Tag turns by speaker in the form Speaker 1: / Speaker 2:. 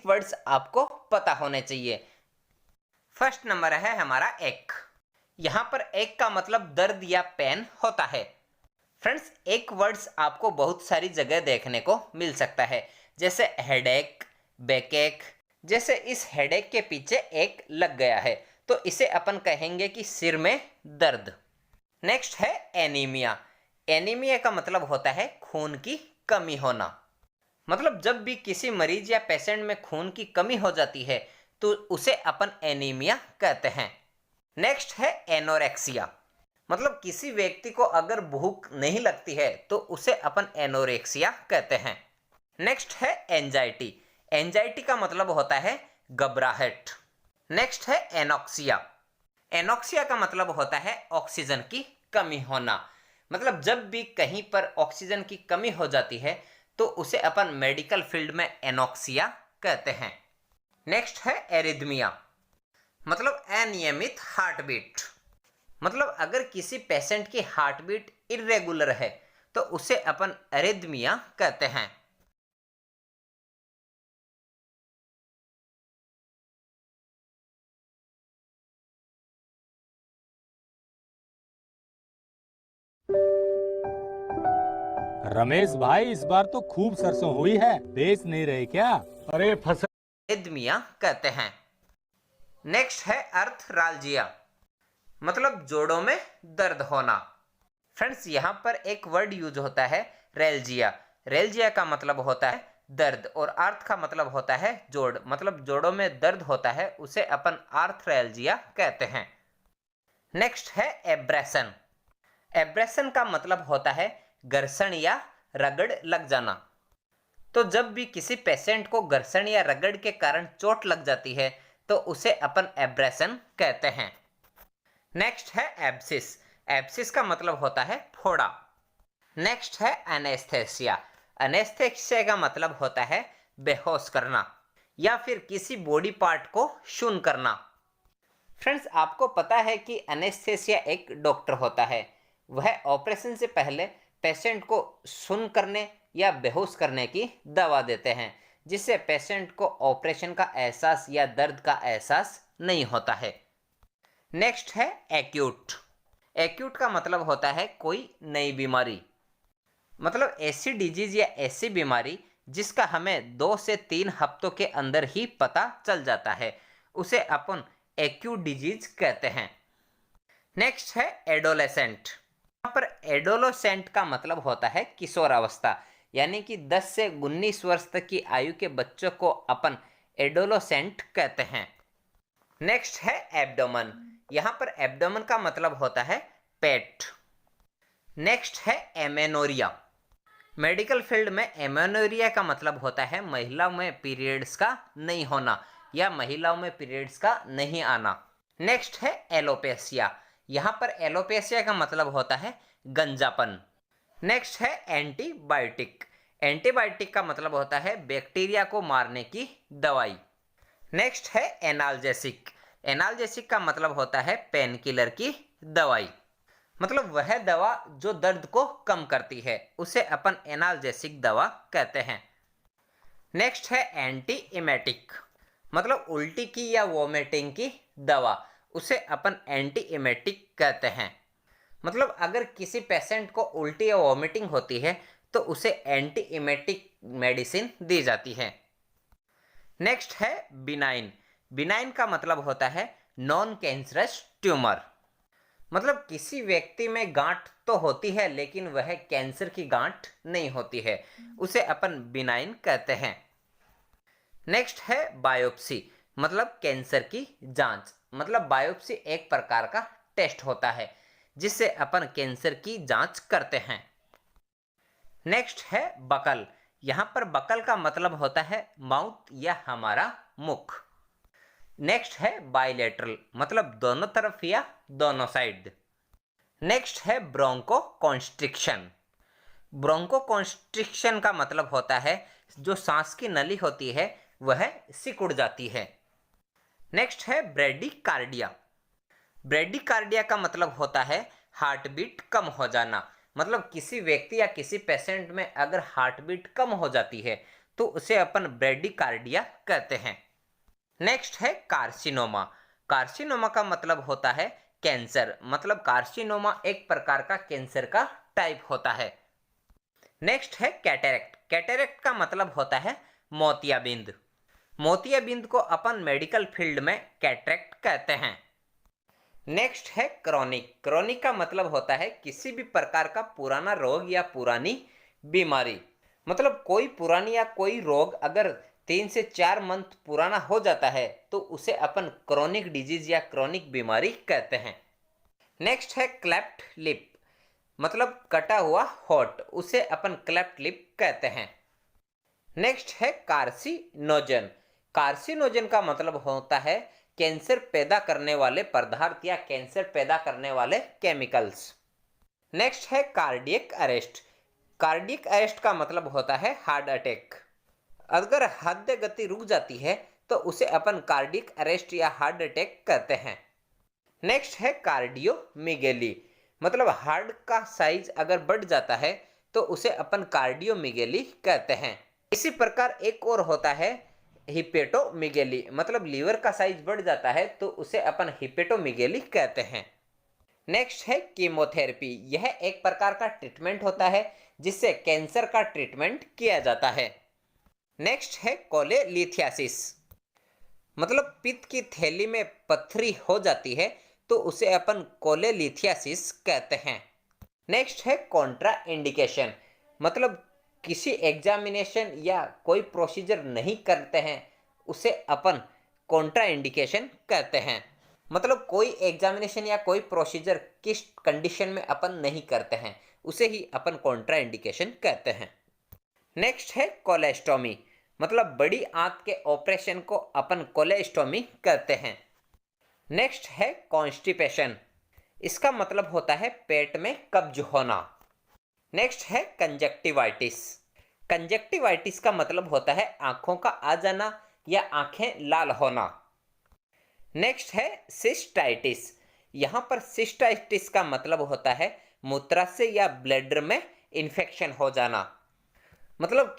Speaker 1: Basic words आपको पता होने चाहिए। फर्स्ट नंबर है हमारा एक। यहाँ पर एक का मतलब दर्द या पेन होता है। फ्रेंड्स, एक वर्ड्स आपको बहुत सारी जगह देखने को मिल सकता है, जैसे हेडेक, बैकएक। जैसे इस हेडेक के पीछे एक लग गया है तो इसे अपन कहेंगे कि सिर में दर्द। नेक्स्ट है एनीमिया। एनीमिया का मतलब होता है खून की कमी होना। मतलब जब भी किसी मरीज या पेशेंट में खून की कमी हो जाती है तो उसे अपन एनीमिया कहते हैं। नेक्स्ट है एनोरेक्सिया। मतलब किसी व्यक्ति को अगर भूख नहीं लगती है तो उसे अपन एनोरेक्सिया कहते हैं। नेक्स्ट है एंजाइटी। एंजाइटी का मतलब होता है घबराहट। नेक्स्ट है एनोक्सिया। एनोक्सिया का मतलब होता है ऑक्सीजन की कमी होना। मतलब जब भी कहीं पर ऑक्सीजन की कमी हो जाती है तो उसे अपन मेडिकल फील्ड में एनोक्सिया कहते हैं। नेक्स्ट है एरिथमिया। मतलब अनियमित हार्ट बीट। मतलब अगर किसी पेशेंट की हार्ट बीट इरेगुलर है तो उसे अपन एरिथमिया कहते हैं।
Speaker 2: रमेश भाई, इस बार तो खूब सरसों हुई है, बेच नहीं रहे क्या?
Speaker 3: अरे फसल
Speaker 1: एरिथमिया कहते हैं। नेक्स्ट है अर्थराल्जिया। मतलब जोड़ों में दर्द होना। फ्रेंड्स, यहाँ पर एक वर्ड यूज होता है रेल्जिया। रेल्जिया का मतलब होता है दर्द और अर्थ का मतलब होता है जोड़। मतलब जोड़ों में दर्द होता है उसे अपन आर्थरेल्जिया कहते हैं। नेक्स्ट है एब्रेशन। एब्रेशन का मतलब होता है घर्षण या रगड़ लग जाना। तो जब भी किसी पेशेंट को घर्षण या रगड़ के कारण चोट लग जाती है तो उसे अपन एब्रेशन कहते हैं। नेक्स्ट है एब्सिस। एब्सिस का मतलब होता है फोड़ा। नेक्स्ट है एनेस्थेसिया। एनेस्थेसिया का मतलब होता है बेहोश करना या फिर किसी बॉडी पार्ट को शून्य करना। फ्रेंड्स, आपको पता है कि एनेस्थेसिया एक डॉक्टर होता है। वह ऑपरेशन से पहले पेशेंट को शून्य करने या बेहोश करने की दवा देते हैं, जिससे पेशेंट को ऑपरेशन का एहसास या दर्द का एहसास नहीं होता है। नेक्स्ट है एक्यूट। एक्यूट का मतलब होता है कोई नई बीमारी। मतलब ऐसी डिजीज या ऐसी बीमारी जिसका हमें 2 से 3 हफ्तों के अंदर ही पता चल जाता है, उसे अपन एक्यूट डिजीज कहते हैं। नेक्स्ट है एडोलेसेंट। यहाँ पर एडोलेसेंट का मतलब होता है किशोरावस्था, यानी कि 10 से 19 वर्ष तक की आयु के बच्चों को अपन एडोलेसेंट कहते हैं। नेक्स्ट है एब्डोमन। यहाँ पर एब्डोमन का मतलब होता है पेट। नेक्स्ट है एमेनोरिया। मेडिकल फील्ड में एमेनोरिया का मतलब होता है महिलाओं में पीरियड्स का नहीं होना या महिलाओं में पीरियड्स का नहीं आना। नेक्स्ट है एलोपेसिया। यहाँ पर एलोपेसिया का मतलब होता है गंजापन। नेक्स्ट है एंटीबायोटिक। एंटीबायोटिक का मतलब होता है बैक्टीरिया को मारने की दवाई। नेक्स्ट है एनाल्जेसिक। एनाल्जेसिक का मतलब होता है पेन किलर की दवाई। मतलब वह दवा जो दर्द को कम करती है उसे अपन एनाल्जेसिक दवा कहते हैं। नेक्स्ट है एंटी इमेटिक। मतलब उल्टी की या वोमिटिंग की दवा, उसे अपन एंटी इमेटिक कहते हैं। मतलब अगर किसी पेशेंट को उल्टी या वोमिटिंग होती है तो उसे एंटी इमेटिक मेडिसिन दी जाती है। नेक्स्ट है बिनाइन। बिनाइन का मतलब होता है नॉन कैंसरस ट्यूमर। मतलब किसी व्यक्ति में गांठ तो होती है लेकिन वह कैंसर की गांठ नहीं होती है, उसे अपन बिनाइन कहते हैं। नेक्स्ट है बायोप्सी। मतलब कैंसर की जांच। मतलब बायोप्सी एक प्रकार का टेस्ट होता है जिससे अपन कैंसर की जांच करते हैं। नेक्स्ट है बकल। यहाँ पर बकल का मतलब होता है माउथ या हमारा मुख। नेक्स्ट है बाइलेटरल। मतलब दोनों तरफ या दोनों साइड। नेक्स्ट है ब्रोंको कॉन्स्ट्रिक्शन। ब्रोंको कॉन्स्ट्रिक्शन का मतलब होता है जो सांस की नली होती है वह सिकुड़ जाती है। नेक्स्ट है ब्रेडिकार्डिया। ब्रेडिकार्डिया का मतलब होता है हार्ट बीट कम हो जाना। मतलब किसी व्यक्ति या किसी पेशेंट में अगर हार्ट बीट कम हो जाती है तो उसे अपन ब्रेडिकार्डिया कहते हैं। नेक्स्ट है कार्सिनोमा। कार्सिनोमा का मतलब होता है कैंसर, मतलब कार्सिनोमा एक प्रकार का कैंसर का टाइप होता है। नेक्स्ट है कैटेरेक्ट। कैटेरेक्ट का मतलब होता है मोतियाबिंद। मोतियाबिंद को अपन मेडिकल फील्ड में कैटरेक्ट कहते हैं। नेक्स्ट है क्रॉनिक। क्रॉनिक का मतलब होता है किसी भी प्रकार का पुराना रोग या पुरानी बीमारी, मतलब कोई पुरानी या कोई रोग अगर 3 से 4 मंथ पुराना हो जाता है तो उसे अपन क्रॉनिक डिजीज या क्रॉनिक बीमारी कहते हैं। नेक्स्ट है क्लेफ्ट लिप, मतलब कटा हुआ होठ, उसे अपन क्लेफ्ट लिप कहते हैं। नेक्स्ट है कार्सिनोजन। कार्सिनोजन का मतलब होता है कैंसर पैदा करने वाले पदार्थ या कैंसर पैदा करने वाले केमिकल्स। नेक्स्ट है कार्डियक अरेस्ट। कार्डियक अरेस्ट का मतलब होता है हार्ट अटैक। अगर हृदय गति रुक जाती है तो उसे अपन कार्डियक अरेस्ट या हार्ट अटैक कहते हैं। नेक्स्ट है कार्डियोमिगेली, मतलब हार्ट का साइज अगर बढ़ जाता है तो उसे अपन कार्डियोमिगेली कहते हैं। इसी प्रकार एक और होता है हिपेटोमिगेली, मतलब लीवर का साइज बढ़ जाता है तो उसे अपन हिपेटोमिगेली कहते हैं। नेक्स्ट है कीमोथेरेपी। यह एक प्रकार का ट्रीटमेंट होता है जिससे कैंसर का ट्रीटमेंट किया जाता है। नेक्स्ट है कोलेलिथियासिस, मतलब पित्त की थैली में पथरी हो जाती है तो उसे अपन कोलेलिथियासिस कहते हैं। नेक्स्ट है कॉन्ट्रा इंडिकेशन, मतलब किसी एग्जामिनेशन या कोई प्रोसीजर नहीं करते हैं उसे अपन कॉन्ट्रा इंडिकेशन कहते हैं, मतलब कोई एग्जामिनेशन या कोई प्रोसीजर किस कंडीशन में अपन नहीं करते हैं उसे ही अपन कॉन्ट्रा इंडिकेशन कहते हैं। नेक्स्ट है कोलेस्टोमी, मतलब बड़ी आंत के ऑपरेशन को अपन कोलेस्टोमी कहते हैं। नेक्स्ट है कॉन्स्टिपेशन, इसका मतलब होता है पेट में कब्ज होना। नेक्स्ट है कंजक्टिवाइटिस। कंजक्टिवाइटिस का मतलब होता है आंखों का आ जाना या आंखें लाल होना। नेक्स्ट है सिस्टाइटिस। यहाँ पर सिस्टाइटिस का मतलब होता है मूत्राशय या ब्लैडर में इन्फेक्शन हो जाना, मतलब